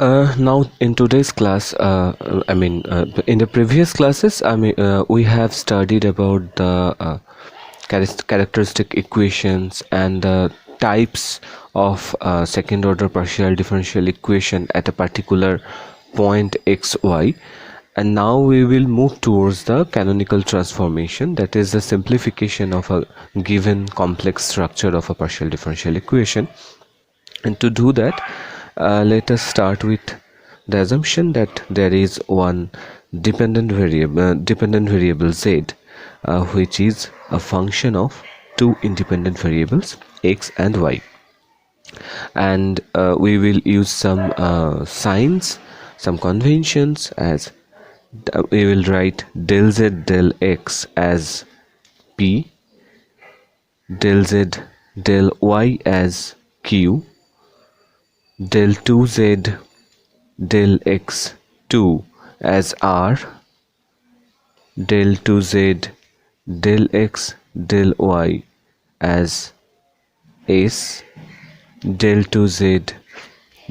Now in today's class, in the previous classes, we have studied about the characteristic equations and the types of second order partial differential equation at a particular point x, y. And now we will move towards the canonical transformation, that is the simplification of a given complex structure of a partial differential equation. And to do that, let us start with the assumption that there is one dependent variable z, which is a function of two independent variables x and y. And we will use some signs, some conventions, as we will write del z del x as p, del z del y as q, del 2z del x2 as r, del 2z del x del y as s, del 2z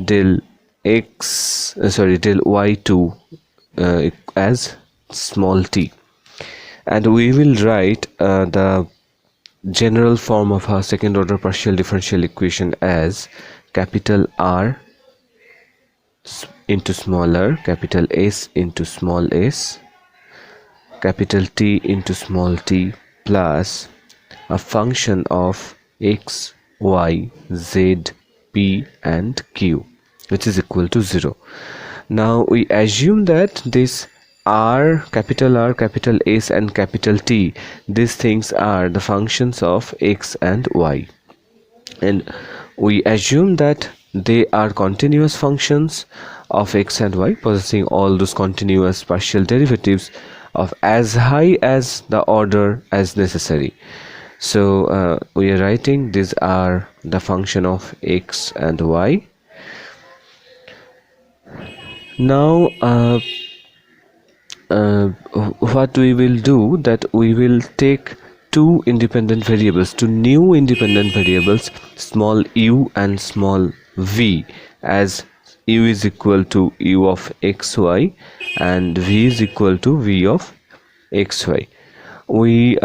del del y2 as small t. And we will write the general form of our second order partial differential equation as capital R into small r, capital S into small s, capital T into small t, plus a function of x, y, z, p and q, which is equal to 0. Now we assume that this R, capital S and capital T, these things are the functions of x and y, and we assume that they are continuous functions of x and y, possessing all those continuous partial derivatives of as high as the order as necessary. So we are writing these are the function of x and y. Now what we will do, that we will take two independent variables, two new independent variables, small u and small v, as u is equal to u of xy and v is equal to v of xy. We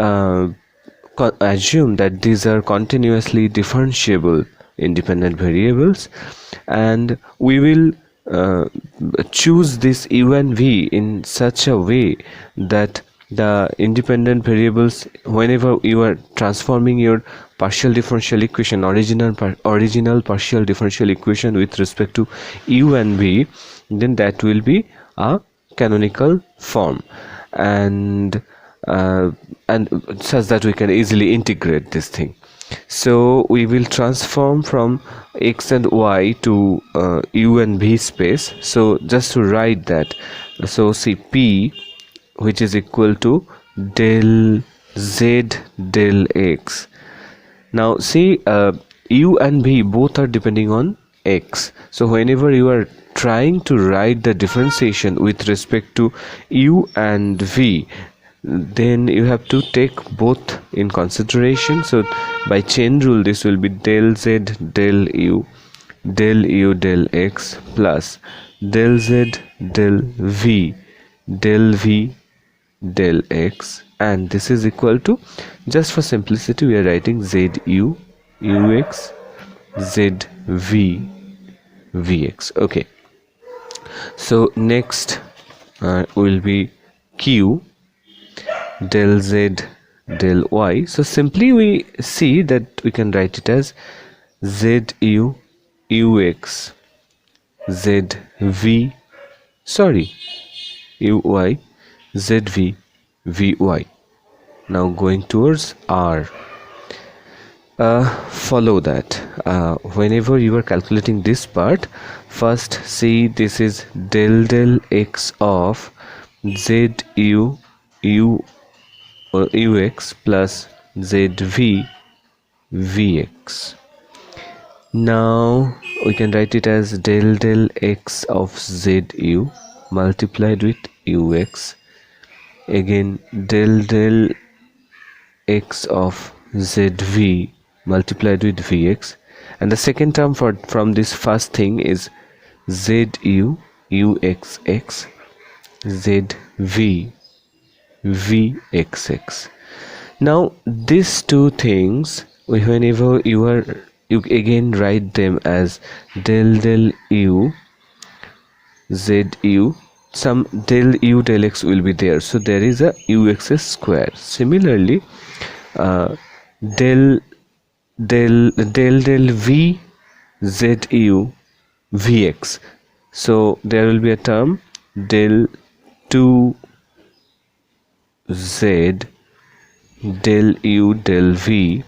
assume that these are continuously differentiable independent variables, and we will choose this u and v in such a way that the independent variables, whenever you are transforming your partial differential equation, original partial differential equation with respect to u and v, then that will be a canonical form, and such that we can easily integrate this thing. So we will transform from x and y to u and v space. So just to write that, so see p, which is equal to del z del x. Now see u and v both are depending on x, so whenever you are trying to write the differentiation with respect to u and v, then you have to take both in consideration. So by chain rule, this will be del z del u del x plus del z del v del x, and this is equal to, just for simplicity we are writing z u ux z v vx. Okay, so next will be q del z del y. So simply we see that we can write it as z u ux z v uy z v vy. Now going towards r, follow that whenever you are calculating this part, first see this is del x of z u ux plus zv vx. Now we can write it as del x of zu multiplied with ux, again del x of zv multiplied with vx, and the second term from this first thing is ZU UXX ZV VXX. Now these two things, whenever you again write them as del U ZU, some del U del X will be there, so there is a UXS square. Similarly, del V ZU Vx, so there will be a term del 2 Z del U del V,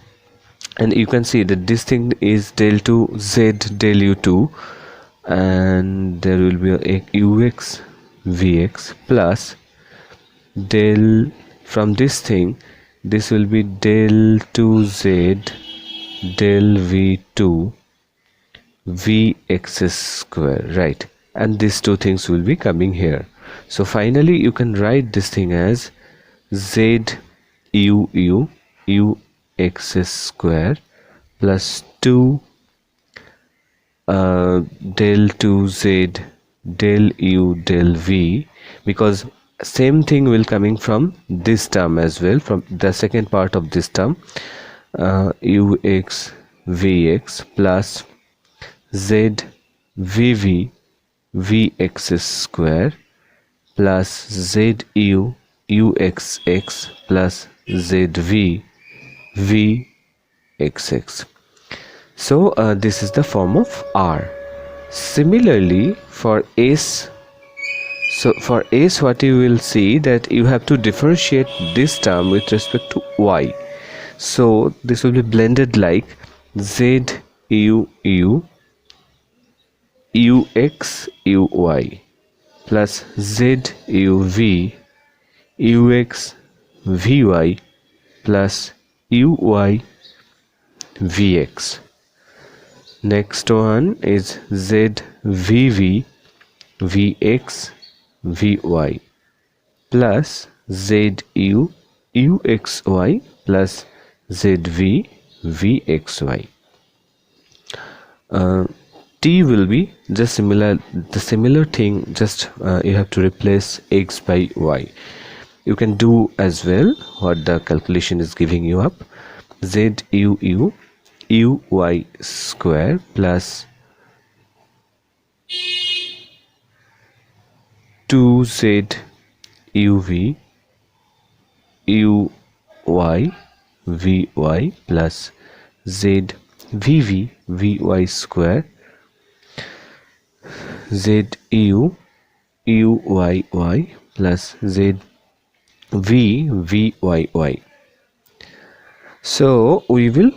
and you can see that this thing is del 2 Z del U2, and there will be a UX Vx plus del, from this thing this will be del 2Z del V2 Vx square, right? And these two things will be coming here. So finally you can write this thing as ZUU UX square plus 2 del 2Z del U del V, because same thing will coming from this term as well, from the second part of this term, UX VX plus Z VV Vx square plus ZU UXX plus ZV Vxx. So this is the form of R. Similarly for S, so for S what you will see that you have to differentiate this term with respect to Y. So this will be blended like ZUU UXUY plus ZUV UXVY plus UYVX. Next one is ZVV VXVY plus ZU UXY plus ZV VXY. T will be just the similar thing, just you have to replace X by Y. You can do as well what the calculation is giving you up. ZUU UY square plus 2Z UV UY VY plus ZVV VY square ZU UYY plus ZVVYY. So we will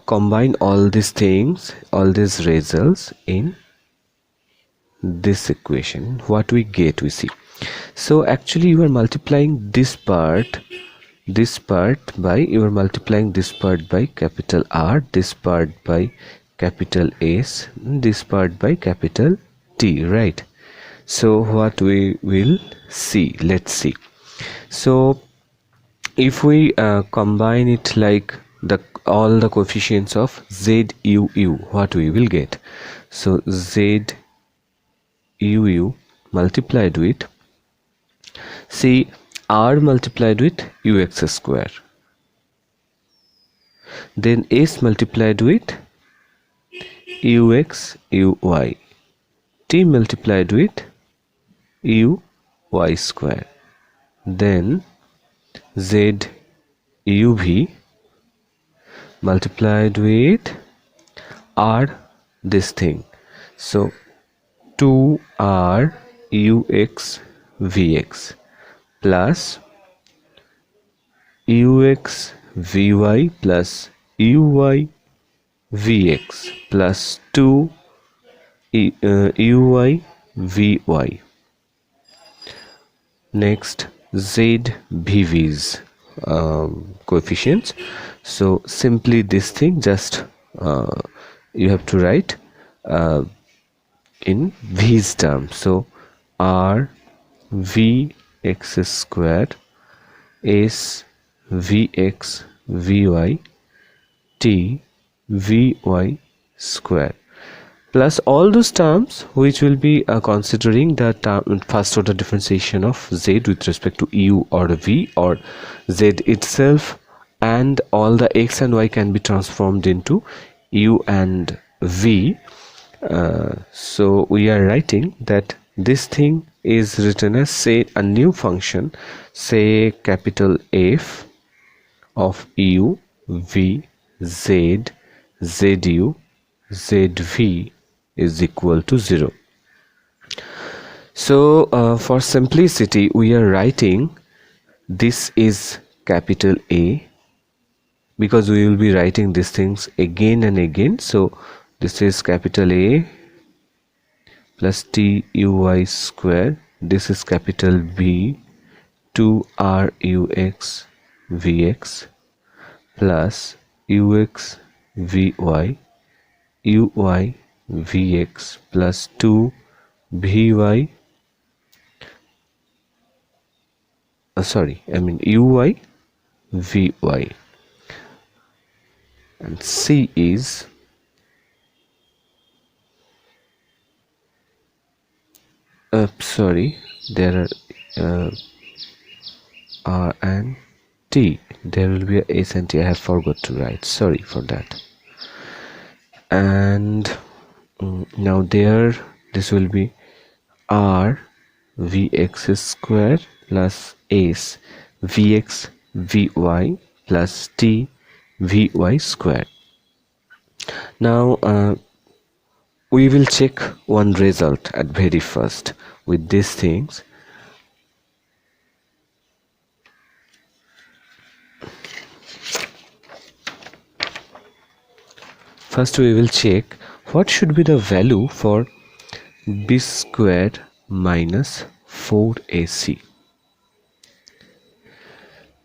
combine all these things, all these results in this equation. What we get, we see. So actually you are multiplying this part by, you are multiplying this part by capital R, this part by capital S, this part by capital T, right? So what we will see, let's see. So if we combine it like all the coefficients of ZUU, what we will get? So ZUU multiplied with, see, R multiplied with UX square, then S multiplied with UX UY, T multiplied with UY square, then ZUV multiplied with R, this thing, so 2R UX VX plus UX VY plus UY VX plus 2 UY VY. Next ZVV's coefficients. So simply this thing, just you have to write in V's term. So R Vx square S Vx Vy T Vy square plus all those terms which will be considering the term first order differentiation of z with respect to u or v or z itself, and all the x and y can be transformed into u and v. So we are writing that this thing is written as, say, a new function, say capital F of u, v, z, zu, zv is equal to 0. So for simplicity we are writing this is capital A, because we will be writing these things again and again. So this is capital A plus TUY square. This is capital B 2RUX VX plus UX VY UY VX plus 2 VY UY VY, and C is there are R and T. There will be a S and T. I have forgot to write, sorry for that. And now this will be R Vx square plus S Vx Vy plus T Vy square. Now we will check one result at very first with these things. First we will check what should be the value for b squared minus 4ac.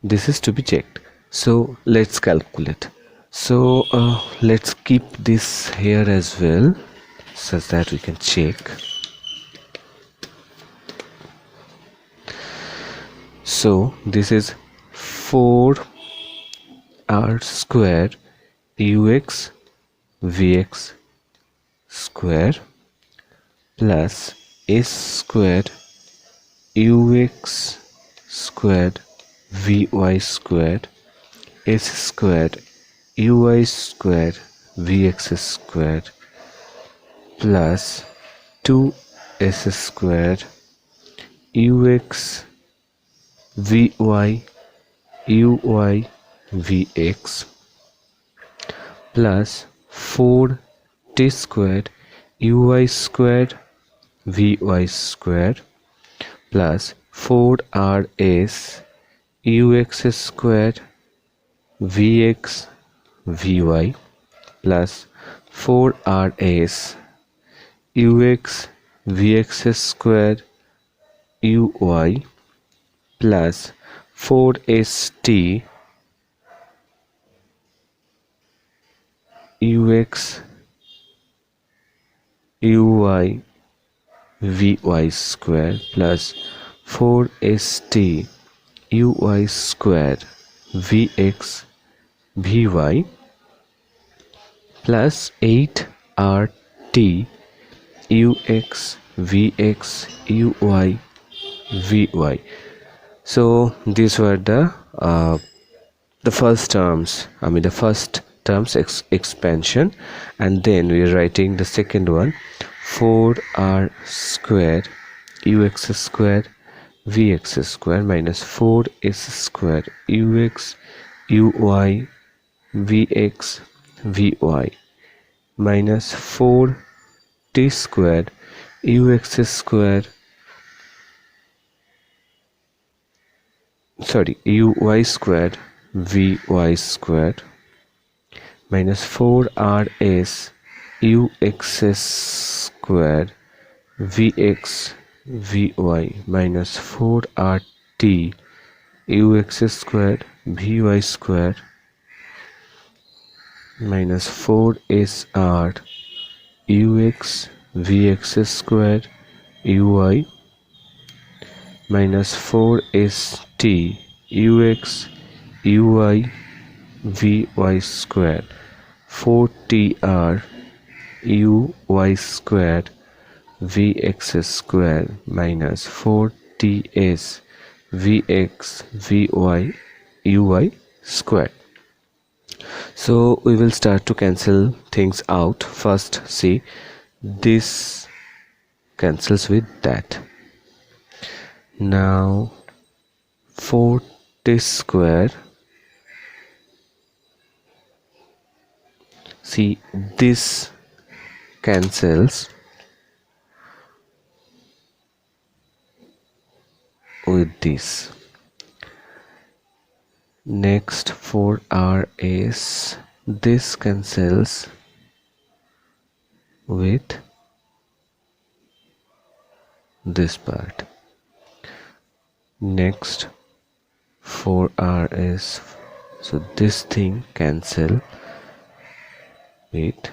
This is to be checked. So let's calculate. So let's keep this here as well, such that we can check. So this is 4r square ux vx square plus s squared ux squared vy squared s squared uy squared vx squared plus 2s squared ux vy uy vx plus 4t squared uy squared vy squared plus 4rs ux squared vx vy plus 4rs ux vx squared uy plus 4st ux uy vy square plus 4st uy square vx vy plus 8rt ux vx uy vy. So these were the first terms, the first terms expansion, and then we are writing the second one, 4r square ux square vx square minus 4s square ux uy vx vy minus 4t square ux square uy squared vy squared minus 4rs ux squared vx vy minus 4rt ux squared vy squared minus 4sr ux vx squared uy minus 4st ux uy vy squared 4tr uy squared vx squared minus 4ts vx vy uy squared. So we will start to cancel things out. First, see, this cancels with that. Now 4t square, see, this cancels with this. Next 4rs, this cancels with this part. Next 4rs, so this thing cancel with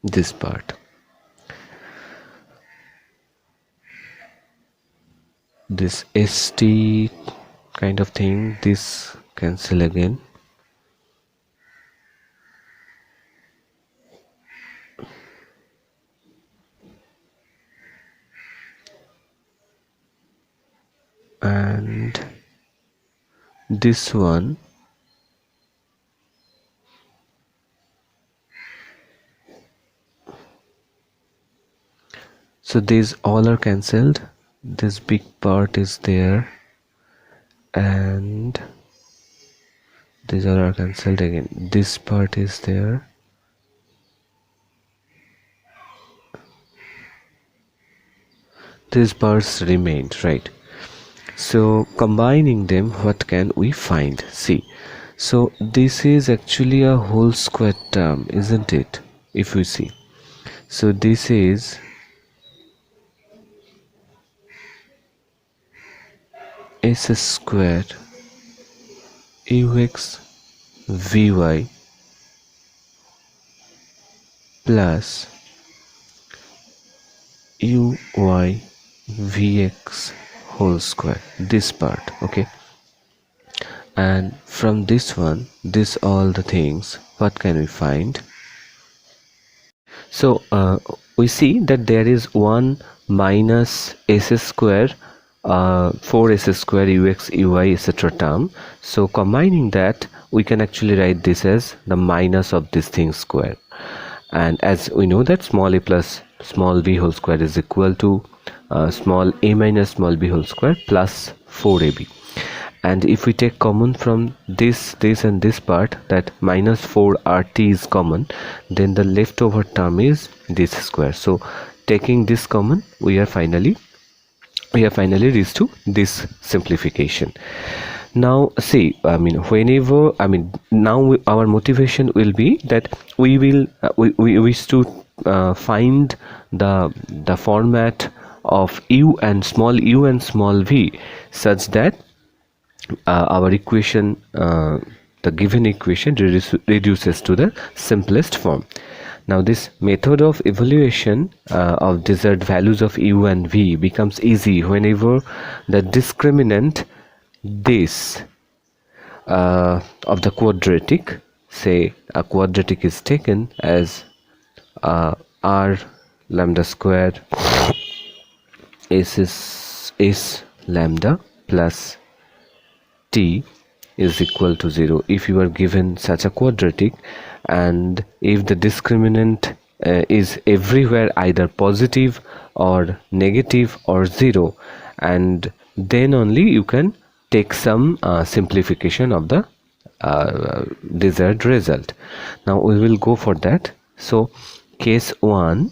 this part. This st kind of thing, this cancel again. And this one, so these all are cancelled. This big part is there, and these all are cancelled again. This part is there, these parts remained, right? So combining them, what can we find? See, so this is actually a whole square term, isn't it? If we see, so this is s squared ux vy plus uy vx whole square, this part, okay? And from this one, this all the things, what can we find? So we see that there is 1 minus s square 4s square ux uy etc term. So combining that, we can actually write this as the minus of this thing square. And as we know that small a plus small b whole square is equal to small a minus small b whole square plus 4ab. And if we take common from this and this part, that minus 4rt is common, then the leftover term is this square. So taking this common, we are finally reached to this simplification. Now see, whenever, now our motivation will be that we will we wish to find the format of u and small v such that our equation, the given equation reduces to the simplest form. Now this method of evaluation of desired values of u and v becomes easy whenever the discriminant this of the quadratic, say a quadratic is taken as r lambda square is lambda plus t is equal to 0. If you are given such a quadratic, and if the discriminant is everywhere either positive or negative or 0, and then only you can take some simplification of the desired result. Now we will go for that. So case 1,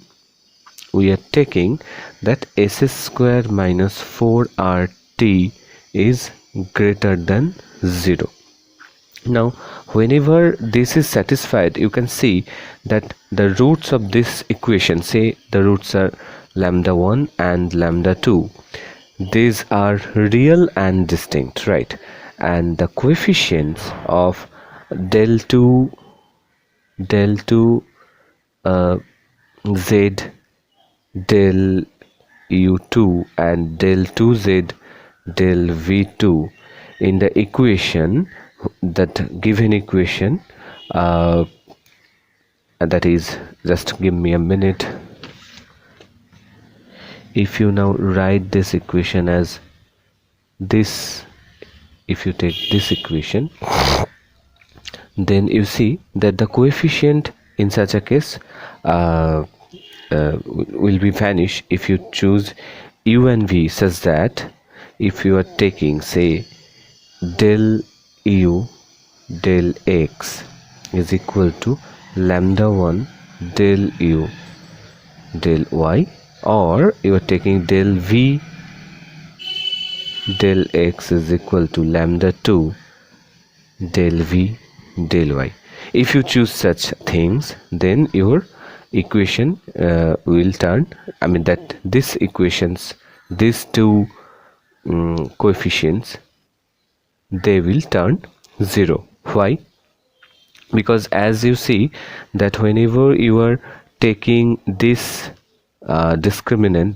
we are taking that s square minus 4rt is greater than 0. Now whenever this is satisfied, you can see that the roots of this equation, say the roots are lambda 1 and lambda 2, these are real and distinct, right? And the coefficients of del 2 z del u2 and del 2z del v2 in the equation, that given equation, that is, just give me a minute. If you now write this equation as this, if you take this equation, then you see that the coefficient in such a case will be vanish if you choose u and v, such that if you are taking, say, del u del x is equal to lambda 1 del u del y, or you are taking del v del x is equal to lambda 2 del v del y. If you choose such things, then your equation will turn, I mean that this equations, these two coefficients, they will turn 0. Why? Because as you see that whenever you are taking this discriminant,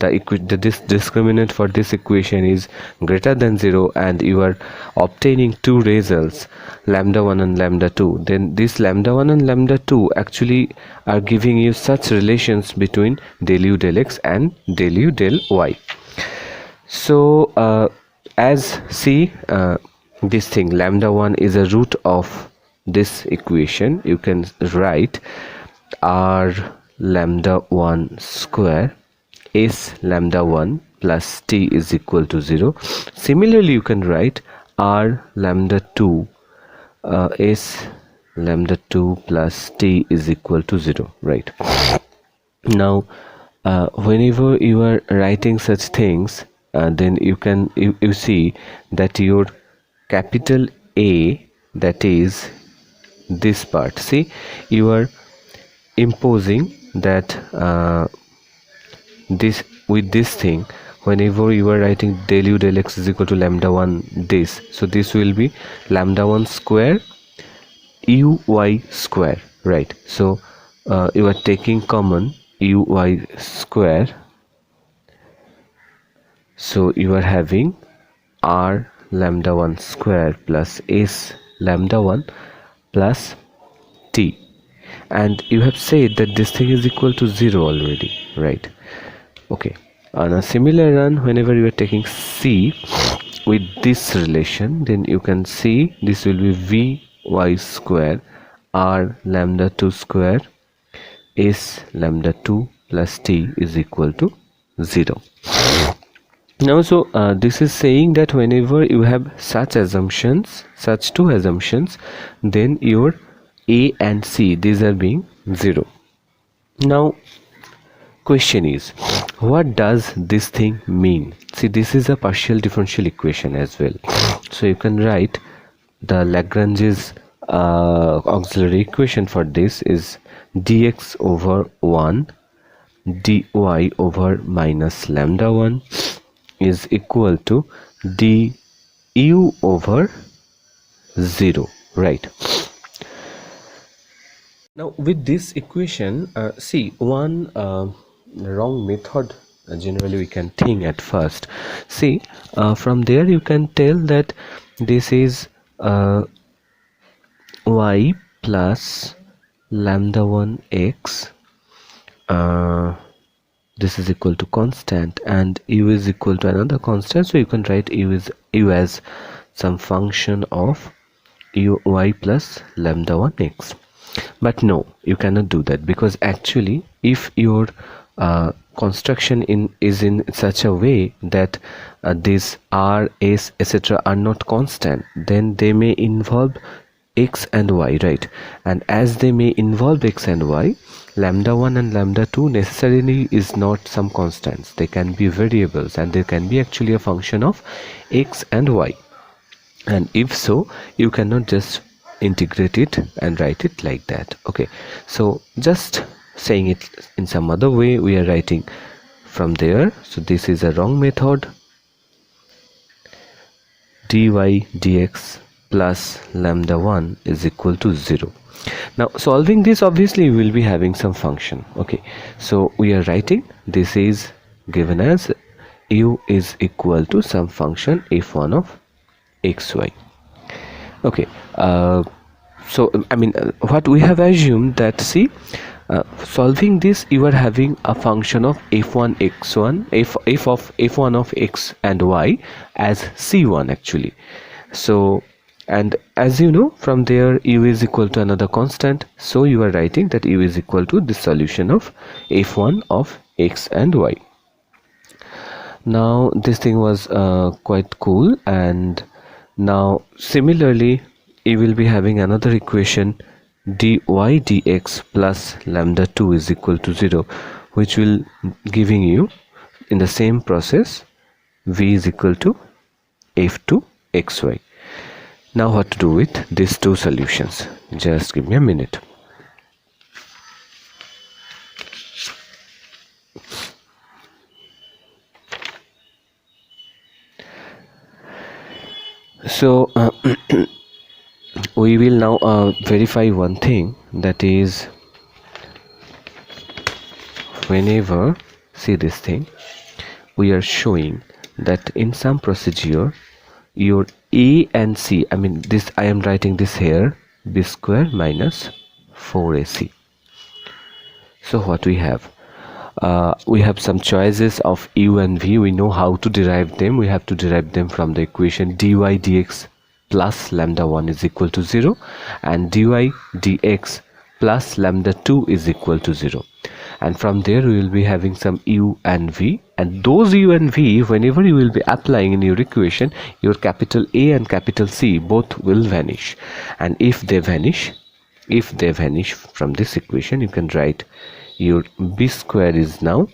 this discriminant for this equation is greater than 0, and you are obtaining two results, lambda 1 and lambda 2, then this lambda 1 and lambda 2 actually are giving you such relations between del u del x and del u del y. So as see this thing, lambda 1 is a root of this equation, you can write r lambda 1 square s lambda 1 plus t is equal to 0. Similarly, you can write r lambda 2 s lambda 2 plus t is equal to 0, right? Now whenever you are writing such things, then you see that your capital A, that is this part, see, you are imposing that this with this thing, whenever you are writing del u del x is equal to lambda 1 this, so this will be lambda 1 square uy square, right? So you are taking common uy square, so you are having r lambda 1 square plus s lambda 1 plus t, and you have said that this thing is equal to 0 already, right? Okay, on a similar run, whenever you are taking c with this relation, then you can see this will be vy square r lambda 2 square s lambda 2 plus t is equal to 0. Now, so this is saying that whenever you have such assumptions, such two assumptions, then your a and c, these are being 0. Now question is, what does this thing mean? See, this is a partial differential equation as well, so you can write the Lagrange's auxiliary equation for this is dx over 1 dy over minus lambda 1 is equal to du over 0, right? Now with this equation, see, one wrong method generally we can think at first. See, from there you can tell that this is y plus lambda 1 x, this is equal to constant, and u is equal to another constant, so you can write u as some function of y plus lambda 1 x. But no, you cannot do that, because actually if your construction is in such a way that these r, s, etc. are not constant, then they may involve x and y, right? And as they may involve x and y, lambda 1 and lambda 2 necessarily is not some constants, they can be variables, and they can be actually a function of x and y. And if so, you cannot just integrate it and write it like that. Okay, so just saying it in some other way, we are writing from there. So this is a wrong method, dy dx plus lambda 1 is equal to 0. Now solving this, obviously we will be having some function. Okay, so we are writing this is given as u is equal to some function f1 of xy. Okay, so what we have assumed that, see, solving this, you are having a function of f1 x1 f of f1 of x and y as c1 actually. So, and as you know, from there u is equal to another constant, so you are writing that u is equal to the solution of f1 of x and y. Now this thing was quite cool, and now similarly you will be having another equation dy dx plus lambda 2 is equal to 0, which will giving you in the same process v is equal to f2 xy. Now what to do with these two solutions? Just give me a minute. So we will now verify one thing, that is, whenever, see this thing, we are showing that in some procedure your a and c, this I am writing this here, b square minus 4ac. So what we have some choices of u and v. We know how to derive them. We have to derive them from the equation dy dx plus lambda 1 is equal to 0 and dy dx plus lambda 2 is equal to 0, and from there we will be having some u and v, and those u and v, whenever you will be applying in your equation, your capital A and capital C both will vanish, and if they vanish from this equation, you can write your b square is now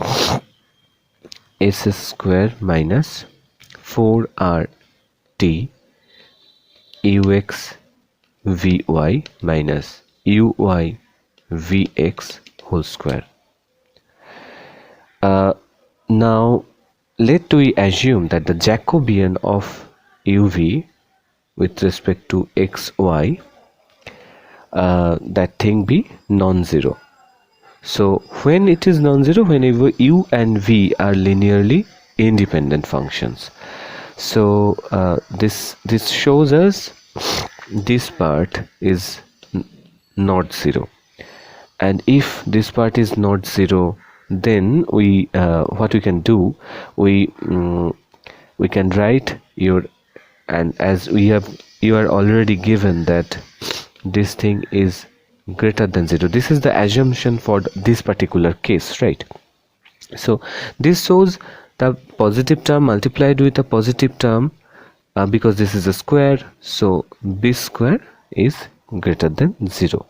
s square minus 4rt ux vy minus uy vx whole square. Now let we assume that the Jacobian of uv with respect to xy, that thing be non-zero. So when it is non-zero, whenever u and v are linearly independent functions. So this shows us this part is not 0, and if this part is not 0, then we what we can do, we can write your, and as you are already given that this thing is greater than 0. This is the assumption for this particular case, right? So this shows the positive term multiplied with a positive term, because this is a square, so b square is greater than 0.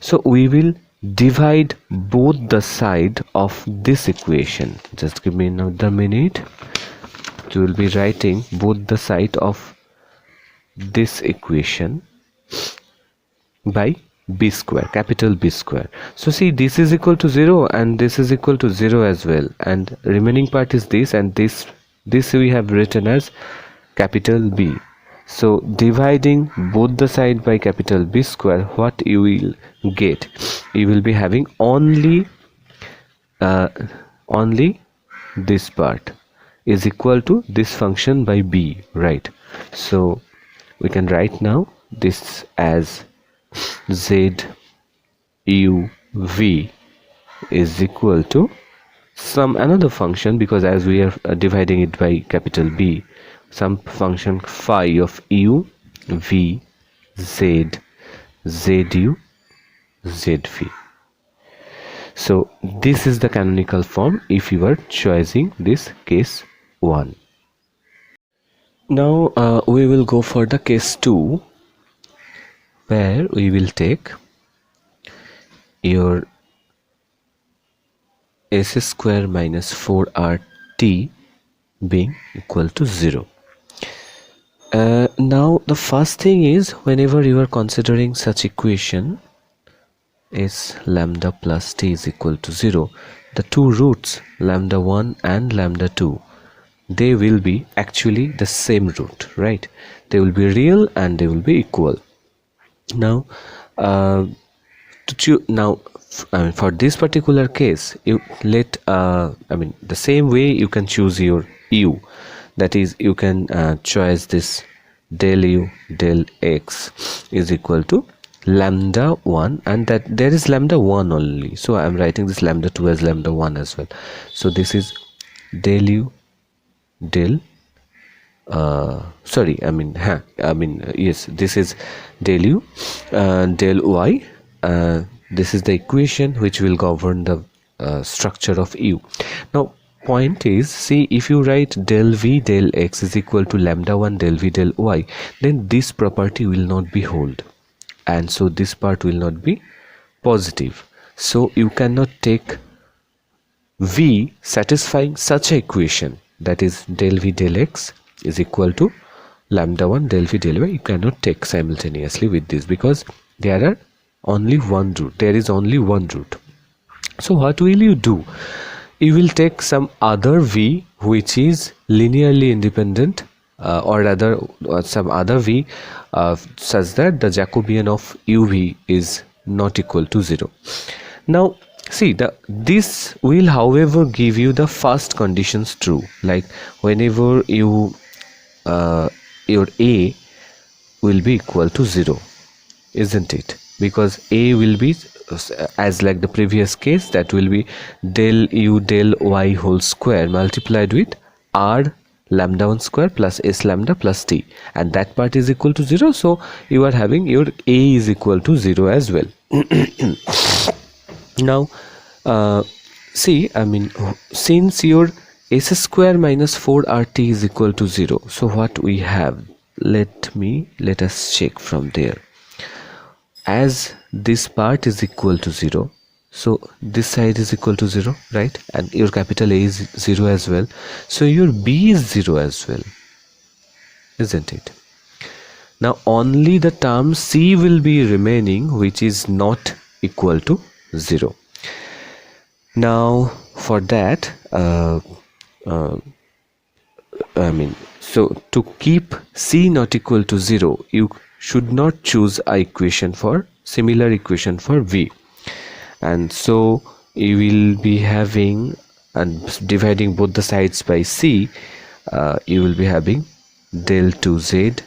So we will divide both the side of this equation. Just give me another minute. We will be writing both the side of this equation by b square, capital B square. So see, this is equal to 0 and this is equal to 0 as well, and remaining part is this, and this we have written as capital B. So dividing both the side by capital B square, what you will get, you will be having only this part is equal to this function by b, right? So we can write now this as z u v is equal to some another function, because as we are dividing it by capital B, some function phi of u v z zu zv. So this is the canonical form if you are choosing this case 1. Now we will go for the case 2, where we will take your s square minus 4rt being equal to 0. Now the first thing is, whenever you are considering such equation s lambda plus t is equal to 0, the two roots lambda 1 and lambda 2, they will be actually the same root, right? They will be real and they will be equal. Now to choose now. For this particular case, you let the same way you can choose your u, that is you can choose this del u del x is equal to lambda 1, and that there is lambda 1 only, so I am writing this lambda 2 as lambda 1 as well. So this is del u del yes, this is del u del y. This is the equation which will govern the structure of u. Now point is, see, if you write del v del x is equal to lambda 1 del v del y, then this property will not be hold, and so this part will not be positive. So you cannot take v satisfying such a equation, that is del v del x is equal to lambda 1 del v del y. You cannot take simultaneously with this because there are only one root. There is only one root. So what will you do? You will take some other v which is linearly independent, or rather some other v such that the Jacobian of uv is not equal to 0. Now see, this will however give you the first conditions true, like whenever you your a will be equal to 0, isn't it? Because a will be, as like the previous case, that will be del u del y whole square multiplied with r lambda 1 square plus s lambda plus t, and that part is equal to 0, so you are having your a is equal to 0 as well. Now see, since your s square minus 4rt is equal to 0, so what we have, let us check from there. As this part is equal to 0, so this side is equal to 0, right? And your capital A is 0 as well, so your b is 0 as well, isn't it? Now only the term c will be remaining which is not equal to 0. Now for that so to keep c not equal to 0, you should not choose a similar equation for v, and so you will be having, and dividing both the sides by c, you will be having del 2z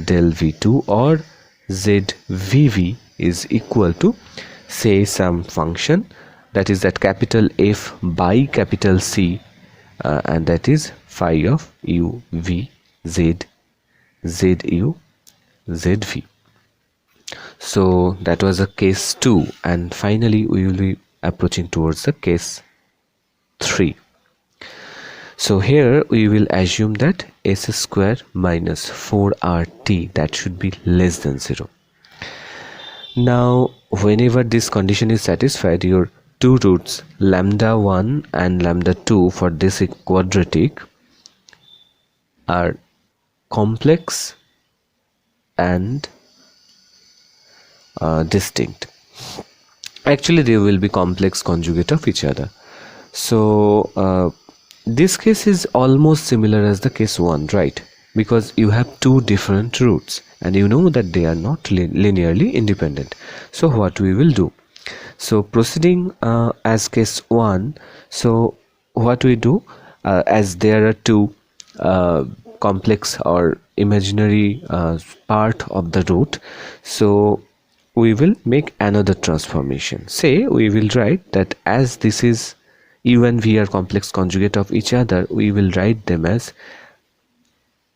del v2 or zvv is equal to, say, some function, that is that capital F by capital C, and that is phi of u v z z u z v. So that was a case 2, and finally we will be approaching towards the case 3. So here we will assume that s square minus 4rt, that should be less than 0. Now whenever this condition is satisfied, your two roots lambda 1 and lambda 2 for this quadratic are complex and distinct. Actually they will be complex conjugate of each other. So this case is almost similar as the case 1, right? Because you have two different roots and you know that they are not linearly independent. So what we will do? So proceeding as case 1, so what we do, as there are two complex or imaginary part of the root, so we will make another transformation. Say we will write that as this is u and v are complex conjugate of each other, we will write them as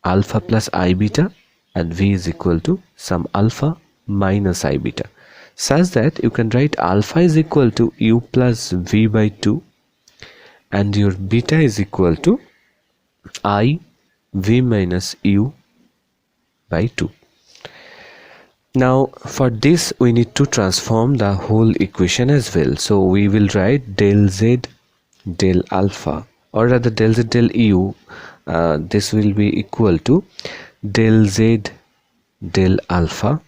alpha plus I beta and v is equal to some alpha minus I beta, such that you can write alpha is equal to u plus v by 2 and your beta is equal to I v minus u by 2. Now for this we need to transform the whole equation as well. So we will write del z del alpha, or rather del z del u, this will be equal to del z del alpha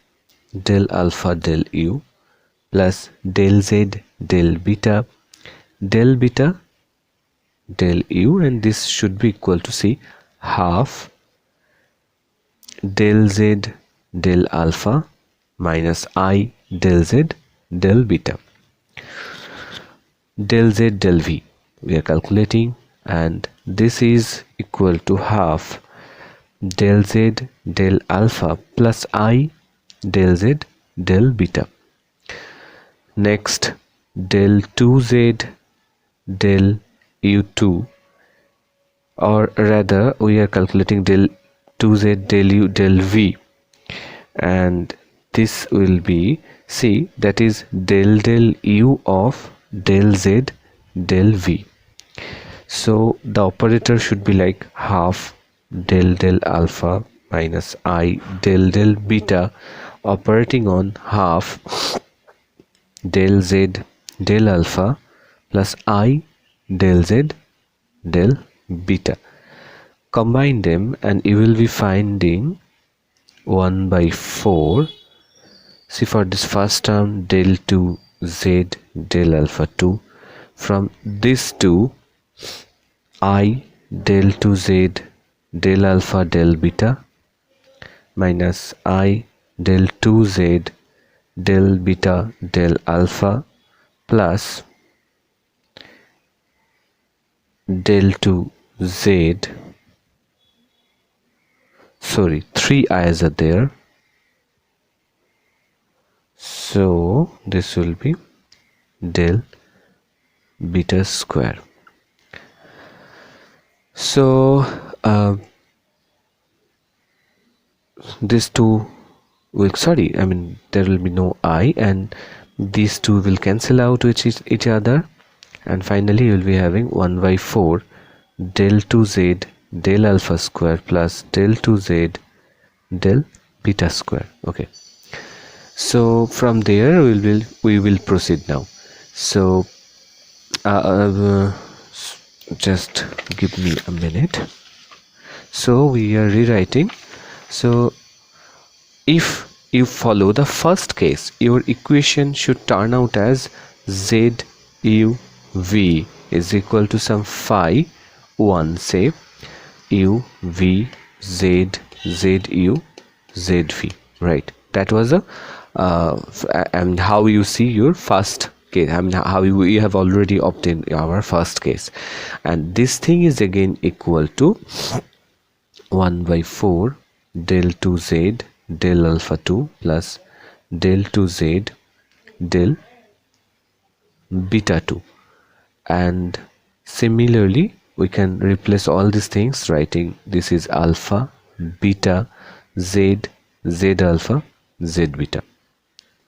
del u plus del z del beta del u, and this should be equal to, see, half del z del alpha minus I del z del beta. Del z del v we are calculating, and this is equal to half del z del alpha plus I del z del beta. Next, del 2z del u2, or rather we are calculating del 2z del u del v, and this will be, see, that is del del u of del z del v. So the operator should be like half del del alpha minus I del del beta, operating on half del z del alpha plus I del z del beta. Combine them and you will be finding 1 by 4. See, for this first term del 2 z del alpha 2, from this 2 I del 2 z del alpha del beta minus I del 2 z del beta del alpha plus del 2 z, sorry, 3 i's are there, so this will be del beta square. So these two will, there will be no I, and these two will cancel out with each other, and finally you will be having 1 by 4 del 2z del alpha square plus del 2z del beta square. Okay, so from there we will proceed now. So just give me a minute. So we are rewriting. So if you follow the first case, your equation should turn out as z u v is equal to some phi 1, say u v z z u z v, right? That was a and how you see your first case, how we have already obtained our first case, and this thing is again equal to 1 by 4 del 2z del alpha 2 plus del 2z del beta 2, and similarly we can replace all these things, writing this is alpha beta z z alpha z beta,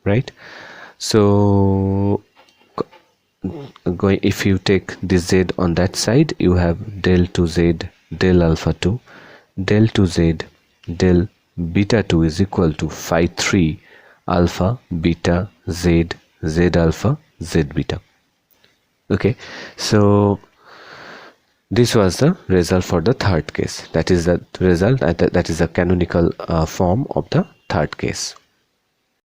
right? So if you take this z on that side, you have del 2z del alpha 2 del 2z del beta 2 is equal to phi 3 alpha beta z z alpha z beta. Okay, so this was the result for the third case. That is the result, that is the canonical form of the third case.